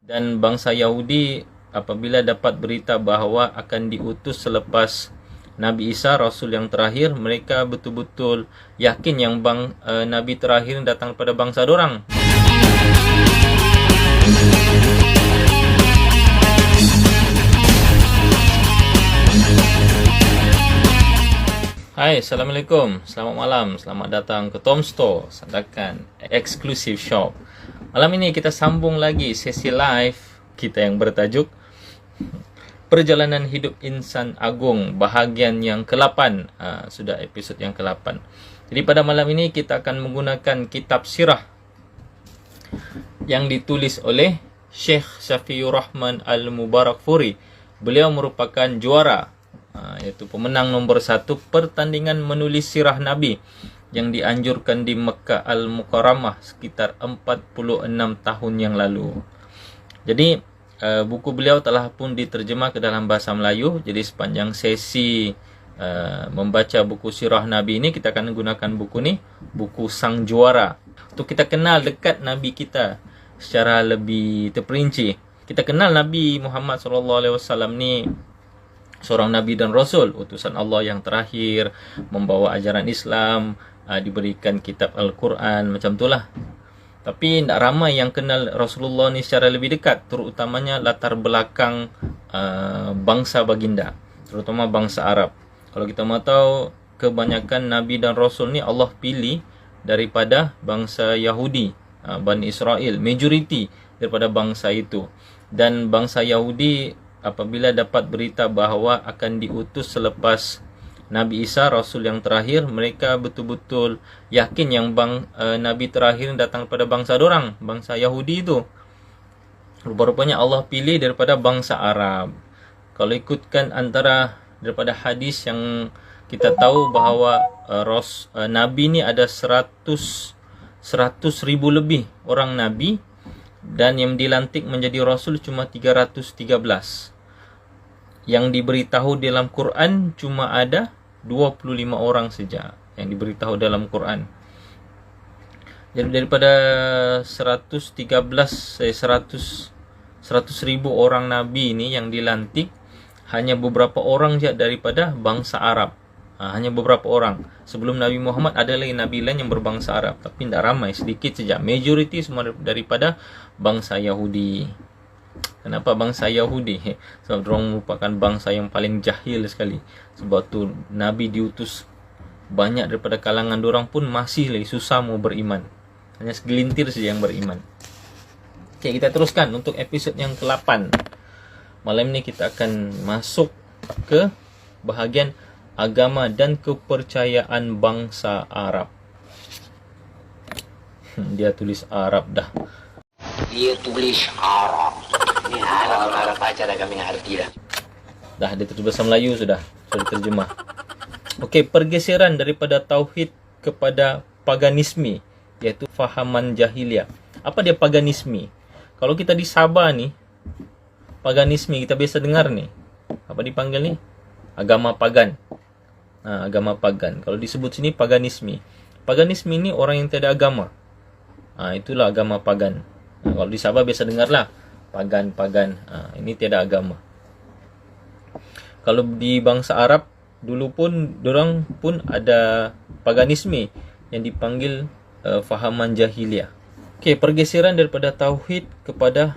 Dan bangsa Yahudi apabila dapat berita bahawa akan diutus selepas Nabi Isa, Rasul yang terakhir, mereka betul-betul yakin yang Nabi terakhir datang pada bangsa dorang. Hai, Assalamualaikum, selamat malam, selamat datang ke Tom Store, Sandakan Exclusive Shop. Malam ini kita sambung lagi sesi live kita yang bertajuk Perjalanan Hidup Insan Agung, bahagian yang ke-8. Sudah episod yang ke-8. Jadi pada malam ini kita akan menggunakan kitab sirah yang ditulis oleh Syekh Syafiur Rahman Al-Mubarakfuri. Beliau merupakan juara, iaitu pemenang nombor 1 pertandingan menulis sirah Nabi yang dianjurkan di Mekah Al-Mukarramah sekitar 46 tahun yang lalu. Jadi buku beliau telah pun diterjemah ke dalam bahasa Melayu. Jadi sepanjang sesi membaca buku sirah Nabi ini, kita akan menggunakan buku ni, buku Sang Juara, untuk kita kenal dekat Nabi kita secara lebih terperinci. Kita kenal Nabi Muhammad SAW ni seorang Nabi dan Rasul, utusan Allah yang terakhir, membawa ajaran Islam, diberikan kitab Al-Quran, macam itulah. Tapi tidak ramai yang kenal Rasulullah ni secara lebih dekat, terutamanya latar belakang bangsa baginda, terutama bangsa Arab. Kalau kita mahu tahu, kebanyakan Nabi dan Rasul ni Allah pilih daripada bangsa Yahudi, Bani Israel, majoriti daripada bangsa itu. Dan bangsa Yahudi apabila dapat berita bahawa akan diutus selepas Nabi Isa, Rasul yang terakhir, mereka betul-betul yakin yang Nabi terakhir datang pada bangsa dorang, bangsa Yahudi itu. Rupa-rupanya Allah pilih daripada bangsa Arab. Kalau ikutkan antara daripada hadis yang kita tahu bahawa Nabi ni ada 100,000 lebih orang Nabi, dan yang dilantik menjadi Rasul cuma 313. Yang diberitahu dalam Quran cuma ada 25 orang saja yang diberitahu dalam Quran. Jadi daripada 100,000 orang Nabi ini yang dilantik, hanya beberapa orang saja daripada bangsa Arab. Hanya beberapa orang. Sebelum Nabi Muhammad ada lagi Nabi lain yang berbangsa Arab, tapi tidak ramai, sedikit saja. Majoriti semua daripada bangsa Yahudi. Kenapa bangsa Yahudi? Sebab mereka merupakan bangsa yang paling jahil sekali. Sebab tu Nabi diutus banyak daripada kalangan dorang pun masih lagi susah mau beriman. Hanya segelintir saja yang beriman. Okey, kita teruskan untuk episod yang ke-8. Malam ini kita akan masuk ke bahagian agama dan kepercayaan bangsa Arab. Dia tulis Arab dah. Dia tulis Arab. Ini Arab aja dah kami ngerti dah. Dah dia tulis bahasa Melayu sudah diterjemah. Okey, pergeseran daripada tauhid kepada paganisme, iaitu fahaman jahiliah. Apa dia paganisme? Kalau kita di Sabah ni, paganisme kita biasa dengar ni, apa dipanggil ni? Agama pagan. Agama pagan. Kalau disebut sini paganisme. Paganisme ni orang yang tiada agama. Itulah agama pagan. Kalau di Sabah biasa dengarlah pagan-pagan. Ini tiada agama. Kalau di bangsa Arab dulu pun dorang pun ada paganisme yang dipanggil fahaman jahiliah. Okey, pergeseran daripada tauhid kepada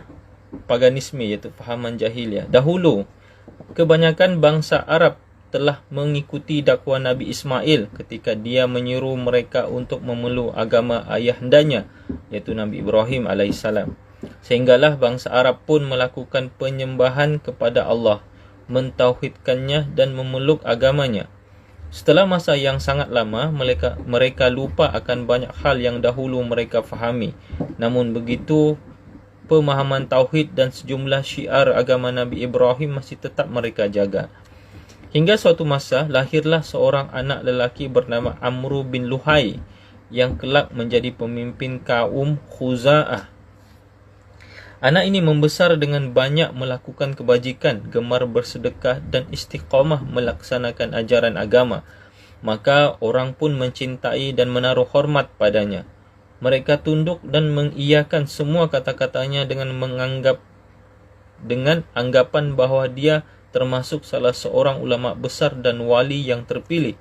paganisme, iaitu fahaman jahiliah. Dahulu kebanyakan bangsa Arab telah mengikuti dakwah Nabi Ismail ketika dia menyuruh mereka untuk memeluk agama ayahandanya, iaitu Nabi Ibrahim alaihissalam. Sehinggalah bangsa Arab pun melakukan penyembahan kepada Allah, mentauhidkannya dan memeluk agamanya. Setelah masa yang sangat lama, mereka lupa akan banyak hal yang dahulu mereka fahami. Namun begitu, pemahaman tauhid dan sejumlah syiar agama Nabi Ibrahim masih tetap mereka jaga. Hingga suatu masa, lahirlah seorang anak lelaki bernama Amru bin Luhai yang kelak menjadi pemimpin kaum Khuza'ah. Anak ini membesar dengan banyak melakukan kebajikan, gemar bersedekah dan istiqamah melaksanakan ajaran agama. Maka orang pun mencintai dan menaruh hormat padanya. Mereka tunduk dan mengiyakan semua kata-katanya dengan menganggap dengan anggapan bahawa dia termasuk salah seorang ulama besar dan wali yang terpilih.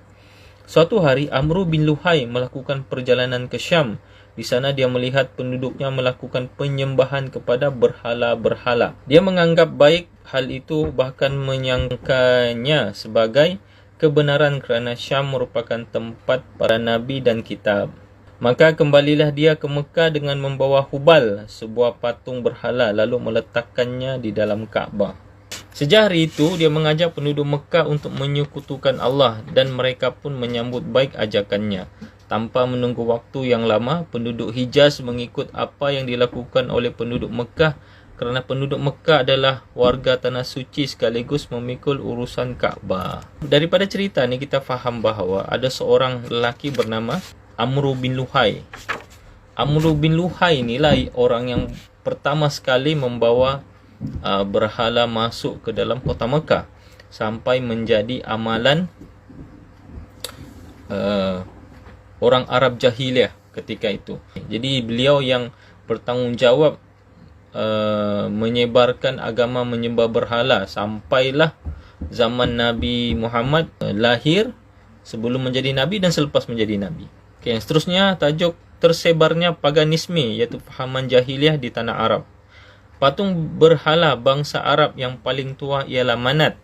Suatu hari Amru bin Luhai melakukan perjalanan ke Syam. Di sana dia melihat penduduknya melakukan penyembahan kepada berhala-berhala. Dia menganggap baik hal itu, bahkan menyangkanya sebagai kebenaran kerana Syam merupakan tempat para nabi dan kitab. Maka kembalilah dia ke Mekah dengan membawa Hubal, sebuah patung berhala, lalu meletakkannya di dalam Kaabah. Sejak hari itu, dia mengajak penduduk Mekah untuk menyekutukan Allah dan mereka pun menyambut baik ajakannya. Tanpa menunggu waktu yang lama, penduduk Hijaz mengikut apa yang dilakukan oleh penduduk Mekah kerana penduduk Mekah adalah warga tanah suci sekaligus memikul urusan Kaabah. Daripada cerita ni kita faham bahawa ada seorang lelaki bernama Amru bin Luhai. Amru bin Luhai inilah orang yang pertama sekali membawa berhala masuk ke dalam kota Mekah sampai menjadi amalan orang Arab jahiliah ketika itu. Jadi beliau yang bertanggungjawab menyebarkan agama menyembah berhala sampailah zaman Nabi Muhammad lahir, sebelum menjadi nabi dan selepas menjadi nabi. Okay, yang seterusnya tajuk tersebarnya paganisme, iaitu fahaman jahiliah di tanah Arab. Patung berhala bangsa Arab yang paling tua ialah Manat.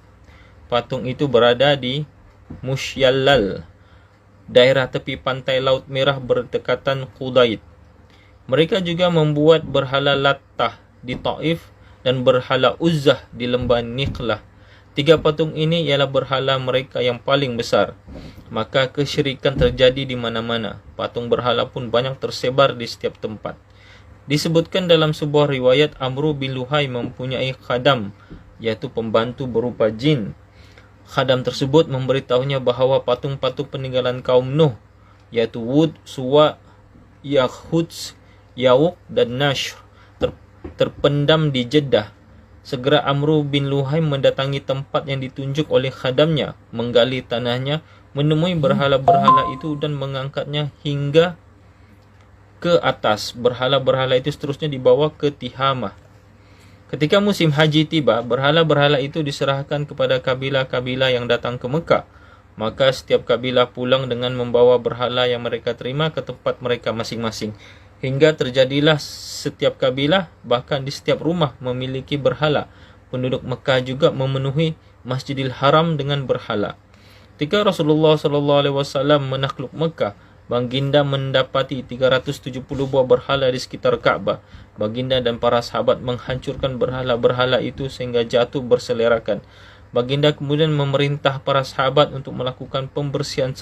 Patung itu berada di Mushyallal, daerah tepi pantai Laut Merah berdekatan Qudaid. Mereka juga membuat berhala Lattah di Taif dan berhala Uzzah di lembah Niqlah. Tiga patung ini ialah berhala mereka yang paling besar. Maka kesyirikan terjadi di mana-mana. Patung berhala pun banyak tersebar di setiap tempat. Disebutkan dalam sebuah riwayat, Amru bin Luhai mempunyai khadam, iaitu pembantu berupa jin. Khadam tersebut memberitahunya bahawa patung-patung peninggalan kaum Nuh, iaitu Wud, Suwa, Yahuds, Yawuk dan Nashr terpendam di Jeddah. Segera Amru bin Luhai mendatangi tempat yang ditunjuk oleh khadamnya, menggali tanahnya, menemui berhala-berhala itu dan mengangkatnya hingga ke atas. Berhala-berhala itu seterusnya dibawa ke Tihamah. Ketika musim haji tiba, berhala-berhala itu diserahkan kepada kabilah-kabilah yang datang ke Mekah. Maka setiap kabilah pulang dengan membawa berhala yang mereka terima ke tempat mereka masing-masing. Hingga terjadilah setiap kabilah, bahkan di setiap rumah memiliki berhala. Penduduk Mekah juga memenuhi Masjidil Haram dengan berhala. Ketika Rasulullah SAW menakluk Mekah, Baginda mendapati 370 buah berhala di sekitar Kaabah. Baginda dan para sahabat menghancurkan berhala-berhala itu sehingga jatuh berselerakkan. Baginda kemudian memerintah para sahabat untuk melakukan pembersihan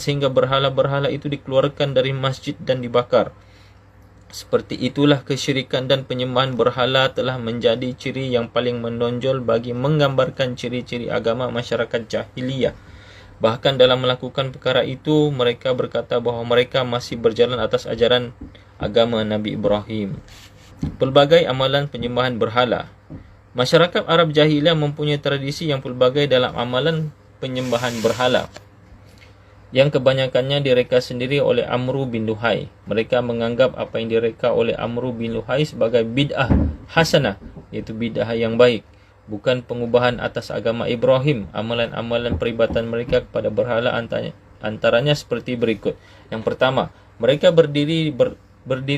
sehingga berhala-berhala itu dikeluarkan dari masjid dan dibakar. Seperti itulah kesyirikan dan penyembahan berhala telah menjadi ciri yang paling menonjol bagi menggambarkan ciri-ciri agama masyarakat jahiliyah. Bahkan dalam melakukan perkara itu, mereka berkata bahawa mereka masih berjalan atas ajaran agama Nabi Ibrahim. Pelbagai amalan penyembahan berhala. Masyarakat Arab jahiliyah mempunyai tradisi yang pelbagai dalam amalan penyembahan berhala, yang kebanyakannya direka sendiri oleh Amru bin Luhai. Mereka menganggap apa yang direka oleh Amru bin Luhai sebagai bid'ah hasanah, iaitu bid'ah yang baik, bukan pengubahan atas agama Ibrahim. Amalan-amalan peribatan mereka kepada berhala antaranya seperti berikut. Yang pertama, mereka berdiri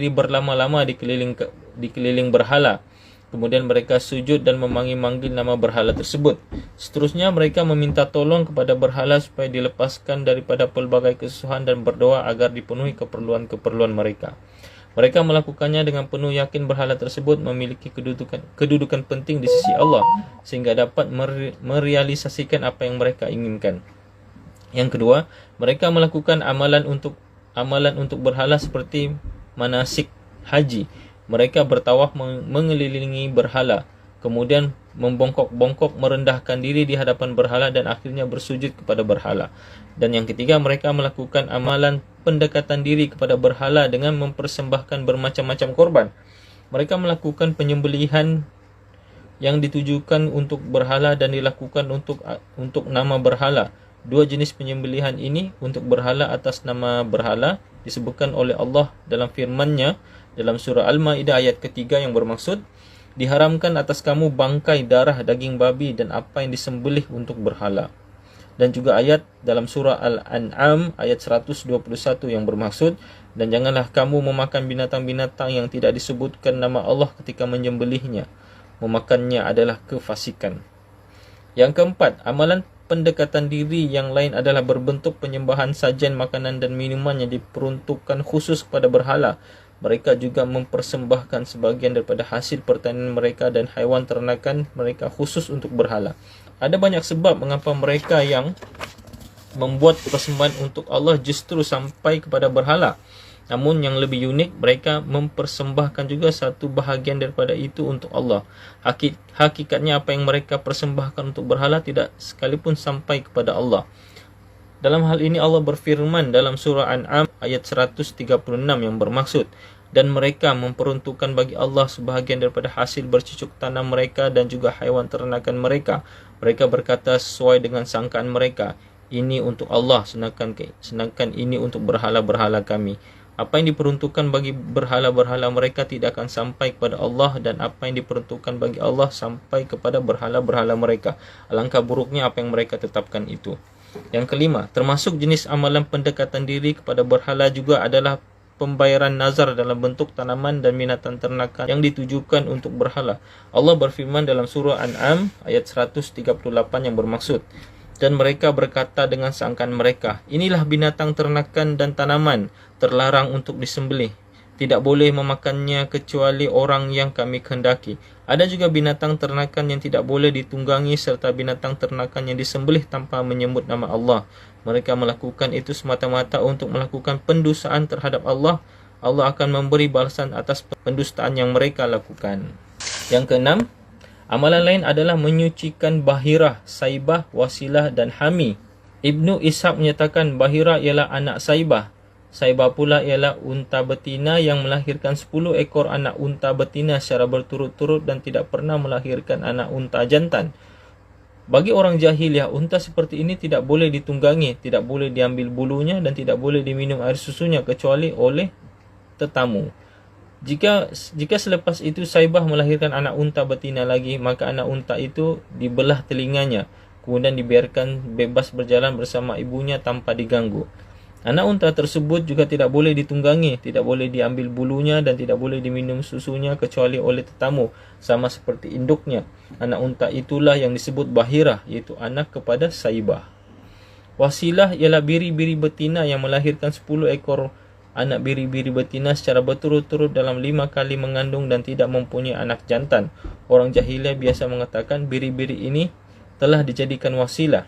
berlama-lama di keliling berhala. Kemudian mereka sujud dan memanggil-manggil nama berhala tersebut. Seterusnya mereka meminta tolong kepada berhala supaya dilepaskan daripada pelbagai kesusahan dan berdoa agar dipenuhi keperluan-keperluan mereka. Mereka melakukannya dengan penuh yakin berhala tersebut memiliki kedudukan penting di sisi Allah sehingga dapat merealisasikan apa yang mereka inginkan. Yang kedua, mereka melakukan amalan untuk berhala seperti manasik haji. Mereka bertawaf mengelilingi berhala, kemudian membongkok-bongkok merendahkan diri di hadapan berhala dan akhirnya bersujud kepada berhala. Dan yang ketiga, mereka melakukan amalan pendekatan diri kepada berhala dengan mempersembahkan bermacam-macam korban. Mereka melakukan penyembelihan yang ditujukan untuk berhala dan dilakukan untuk nama berhala. Dua jenis penyembelihan ini untuk berhala atas nama berhala disebutkan oleh Allah dalam firman-Nya dalam surah Al-Maidah ayat ketiga yang bermaksud, Diharamkan atas kamu bangkai, darah, daging babi dan apa yang disembelih untuk berhala. Dan juga ayat dalam surah Al-An'am ayat 121 yang bermaksud, dan janganlah kamu memakan binatang-binatang yang tidak disebutkan nama Allah ketika menyembelihnya. Memakannya adalah kefasikan. Yang keempat, amalan pendekatan diri yang lain adalah berbentuk penyembahan sajian makanan dan minuman yang diperuntukkan khusus kepada berhala. Mereka juga mempersembahkan sebagian daripada hasil pertanian mereka dan haiwan ternakan mereka khusus untuk berhala. Ada banyak sebab mengapa mereka yang membuat persembahan untuk Allah justru sampai kepada berhala. Namun yang lebih unik, mereka mempersembahkan juga satu bahagian daripada itu untuk Allah. Hakikatnya apa yang mereka persembahkan untuk berhala tidak sekalipun sampai kepada Allah. Dalam hal ini Allah berfirman dalam surah An'am ayat 136 yang bermaksud, dan mereka memperuntukkan bagi Allah sebahagian daripada hasil bercucuk tanam mereka dan juga haiwan ternakan mereka. Mereka berkata sesuai dengan sangkaan mereka, ini untuk Allah, sedangkan ini untuk berhala-berhala kami. Apa yang diperuntukkan bagi berhala-berhala mereka tidak akan sampai kepada Allah, dan apa yang diperuntukkan bagi Allah sampai kepada berhala-berhala mereka. Alangkah buruknya apa yang mereka tetapkan itu. Yang kelima, termasuk jenis amalan pendekatan diri kepada berhala juga adalah pembayaran nazar dalam bentuk tanaman dan binatang ternakan yang ditujukan untuk berhala. Allah berfirman dalam surah An'am ayat 138 yang bermaksud, dan mereka berkata dengan sangkaan mereka, inilah binatang ternakan dan tanaman, terlarang untuk disembelih. Tidak boleh memakannya kecuali orang yang kami kehendaki. Ada juga binatang ternakan yang tidak boleh ditunggangi serta binatang ternakan yang disembelih tanpa menyebut nama Allah. Mereka melakukan itu semata-mata untuk melakukan pendustaan terhadap Allah. Allah akan memberi balasan atas pendustaan yang mereka lakukan. Yang keenam, amalan lain adalah menyucikan Bahirah, Saibah, Wasilah dan Hami. Ibnu Ishaq menyatakan Bahirah ialah anak Saibah. Saibah pula ialah unta betina yang melahirkan 10 ekor anak unta betina secara berturut-turut dan tidak pernah melahirkan anak unta jantan. Bagi orang jahiliyah, unta seperti ini tidak boleh ditunggangi, tidak boleh diambil bulunya dan tidak boleh diminum air susunya kecuali oleh tetamu. Jika selepas itu Saibah melahirkan anak unta betina lagi, maka anak unta itu dibelah telinganya, kemudian dibiarkan bebas berjalan bersama ibunya tanpa diganggu. Anak unta tersebut juga tidak boleh ditunggangi, tidak boleh diambil bulunya dan tidak boleh diminum susunya kecuali oleh tetamu, sama seperti induknya. Anak unta itulah yang disebut Bahirah, iaitu anak kepada Saibah. Wasilah ialah biri-biri betina yang melahirkan 10 ekor anak biri-biri betina secara berturut-turut dalam 5 kali mengandung dan tidak mempunyai anak jantan. Orang jahiliyah biasa mengatakan biri-biri ini telah dijadikan wasilah.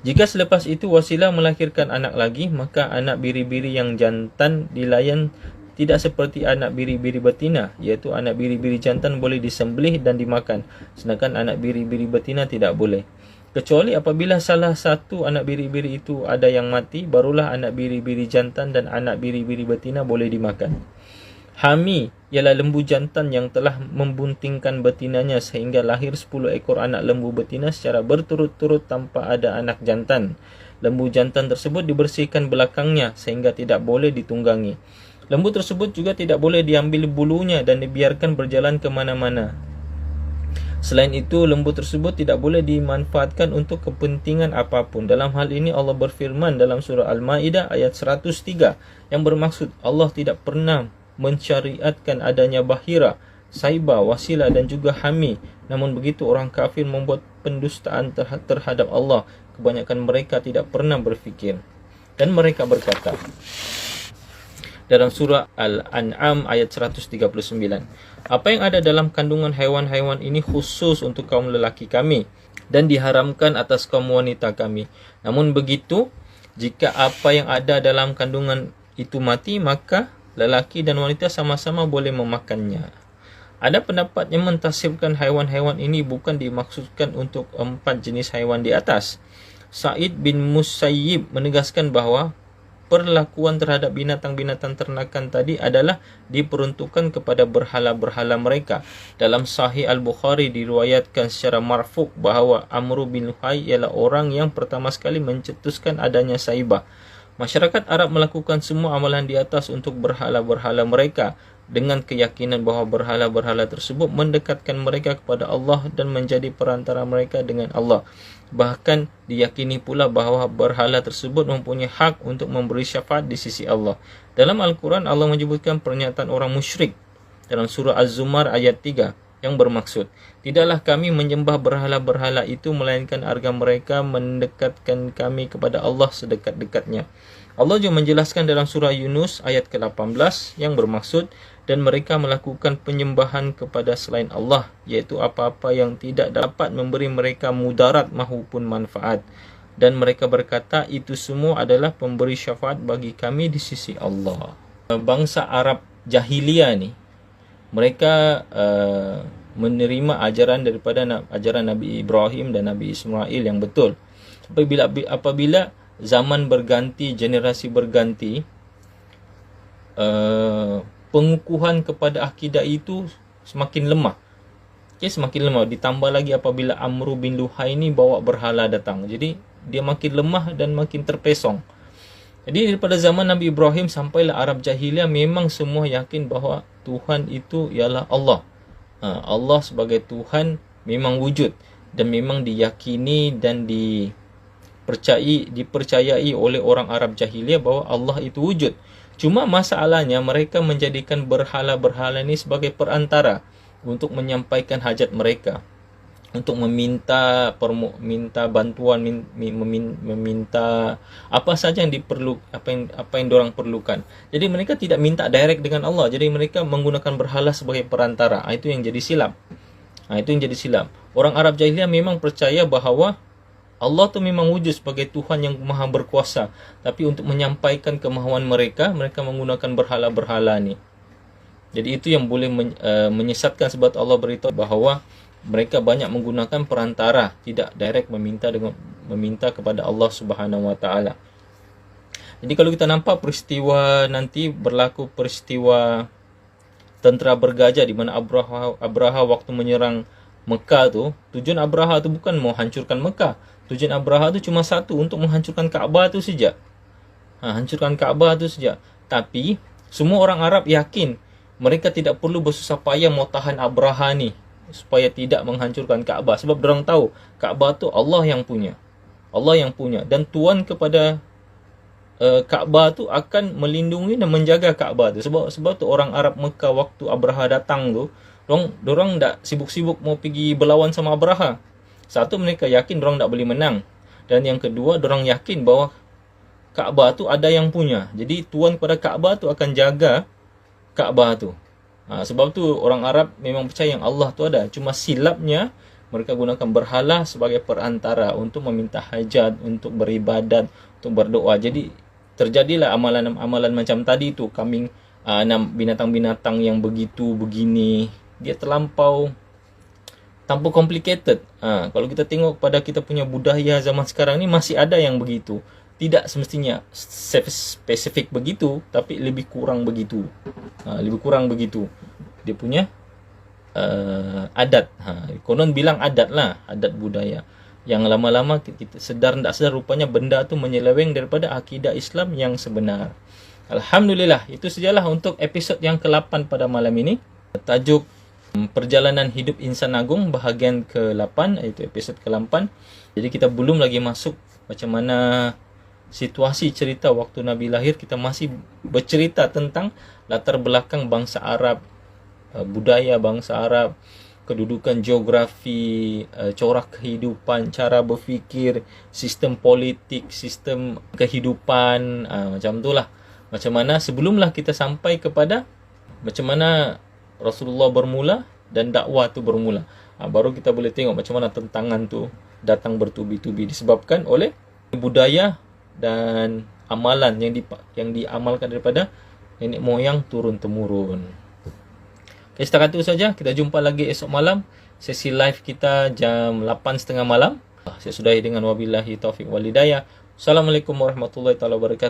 Jika selepas itu wasilah melahirkan anak lagi, maka anak biri-biri yang jantan dilayan tidak seperti anak biri-biri betina, iaitu anak biri-biri jantan boleh disembelih dan dimakan, sedangkan anak biri-biri betina tidak boleh. Kecuali apabila salah satu anak biri-biri itu ada yang mati, barulah anak biri-biri jantan dan anak biri-biri betina boleh dimakan. Hami ialah lembu jantan yang telah membuntingkan betinanya sehingga lahir 10 ekor anak lembu betina secara berturut-turut tanpa ada anak jantan. Lembu jantan tersebut dibersihkan belakangnya sehingga tidak boleh ditunggangi. Lembu tersebut juga tidak boleh diambil bulunya dan dibiarkan berjalan ke mana-mana. Selain itu, lembu tersebut tidak boleh dimanfaatkan untuk kepentingan apapun. Dalam hal ini Allah berfirman dalam surah Al-Maidah ayat 103 yang bermaksud Allah tidak pernah mensyariatkan adanya Bahirah, Saibah, Wasilah dan juga Hami. Namun begitu orang kafir membuat pendustaan terhadap Allah. Kebanyakan mereka tidak pernah berfikir. Dan mereka berkata dalam surah Al-An'am ayat 139, apa yang ada dalam kandungan haiwan-haiwan ini khusus untuk kaum lelaki kami dan diharamkan atas kaum wanita kami. Namun begitu, jika apa yang ada dalam kandungan itu mati, maka lelaki dan wanita sama-sama boleh memakannya. Ada pendapat yang mentafsirkan haiwan-haiwan ini bukan dimaksudkan untuk 4 jenis haiwan di atas. Sa'id bin Musayyib menegaskan bahawa perlakuan terhadap binatang-binatang ternakan tadi adalah diperuntukkan kepada berhala-berhala mereka. Dalam Sahih Al-Bukhari diriwayatkan secara marfu' bahawa Amr bin Luhai ialah orang yang pertama sekali mencetuskan adanya Saibah. Masyarakat Arab melakukan semua amalan di atas untuk berhala-berhala mereka. dengan keyakinan bahawa berhala-berhala tersebut mendekatkan mereka kepada Allah dan menjadi perantara mereka dengan Allah. Bahkan diyakini pula bahawa berhala tersebut mempunyai hak untuk memberi syafaat di sisi Allah. Dalam Al-Quran, Allah menyebutkan pernyataan orang musyrik dalam surah Az-Zumar ayat 3 yang bermaksud, tidaklah kami menyembah berhala-berhala itu melainkan agar mereka mendekatkan kami kepada Allah sedekat-dekatnya. Allah juga menjelaskan dalam surah Yunus ayat ke-18 yang bermaksud, dan mereka melakukan penyembahan kepada selain Allah, iaitu apa-apa yang tidak dapat memberi mereka mudarat maupun manfaat. Dan mereka berkata, itu semua adalah pemberi syafaat bagi kami di sisi Allah. Bangsa Arab jahiliyah ni, mereka menerima ajaran daripada ajaran Nabi Ibrahim dan Nabi Ismail yang betul. Apabila zaman berganti, generasi berganti, pengukuhan kepada akidah itu semakin lemah. Semakin lemah. Ditambah lagi apabila Amru bin Luhai ni bawa berhala datang. Jadi dia makin lemah dan makin terpesong. Jadi daripada zaman Nabi Ibrahim sampailah Arab jahiliah, memang semua yakin bahawa Tuhan itu ialah Allah. Allah sebagai Tuhan memang wujud dan memang diyakini dan dipercayai oleh orang Arab jahiliah bahawa Allah itu wujud. Cuma masalahnya mereka menjadikan berhala-berhala ini sebagai perantara untuk menyampaikan hajat mereka, untuk meminta bantuan, meminta apa saja yang apa yang diorang perlukan. Jadi mereka tidak minta direct dengan Allah. Jadi mereka menggunakan berhala sebagai perantara. Itu yang jadi silap. Orang Arab jahiliyah memang percaya bahawa Allah tu memang wujud sebagai Tuhan yang maha berkuasa. Tapi untuk menyampaikan kemahuan mereka, mereka menggunakan berhala-berhala ni. Jadi itu yang boleh menyesatkan, sebab Allah beritahu bahawa mereka banyak menggunakan perantara, tidak direct meminta kepada Allah Subhanahu Wa Taala. Jadi kalau kita nampak peristiwa nanti berlaku peristiwa tentera bergajah di mana Abraha waktu menyerang Mekah tu, tujuan Abraha tu bukan mau hancurkan Mekah. Tujuan Abraha tu cuma satu, untuk menghancurkan Kaabah tu saja. Hancurkan Kaabah tu saja. Tapi semua orang Arab yakin mereka tidak perlu bersusah payah mau tahan Abraha ni supaya tidak menghancurkan Kaabah, sebab dorang tahu Kaabah tu Allah yang punya. Dan tuan kepada Kaabah tu akan melindungi dan menjaga Kaabah tu. Sebab tu orang Arab Mekah waktu Abraha datang tu, dorang tak sibuk-sibuk mau pergi berlawan sama Abraha. Satu, mereka yakin dorang tak boleh menang. Dan yang kedua, dorang yakin bahawa Kaabah tu ada yang punya. Jadi tuan kepada Kaabah tu akan jaga Kaabah tu. Sebab tu orang Arab memang percaya yang Allah tu ada. Cuma silapnya mereka gunakan berhala sebagai perantara untuk meminta hajat, untuk beribadat, untuk berdoa. Jadi terjadilah amalan-amalan macam tadi tu. Kambing, binatang-binatang yang begitu begini, dia terlampau complicated. Kalau kita tengok pada kita punya budaya zaman sekarang ni, masih ada yang begitu. Tidak semestinya spesifik begitu, tapi lebih kurang begitu. Dia punya adat. Konon bilang adat lah, adat budaya. Yang lama-lama kita sedar tak sedar rupanya benda tu menyeleweng daripada akidah Islam yang sebenar. Alhamdulillah, itu sajalah untuk episod yang ke-8 pada malam ini. Tajuk Perjalanan Hidup Insan Agung bahagian ke-8, iaitu episod ke-8. Jadi kita belum lagi masuk macam mana situasi cerita waktu Nabi lahir. Kita masih bercerita tentang latar belakang bangsa Arab, budaya bangsa Arab, kedudukan geografi, corak kehidupan, cara berfikir, sistem politik, sistem kehidupan, macam itulah. Macam mana sebelumlah kita sampai kepada macam mana Rasulullah bermula dan dakwah tu bermula. Baru kita boleh tengok macam mana tentangan tu datang bertubi-tubi disebabkan oleh budaya dan amalan yang diamalkan daripada nenek moyang turun temurun. Okay, setakat itu saja. Kita jumpa lagi esok malam. Sesi live kita jam 8.30 malam. Saya sudahi dengan wabillahi taufiq wal hidayah. Assalamualaikum warahmatullahi wabarakatuh.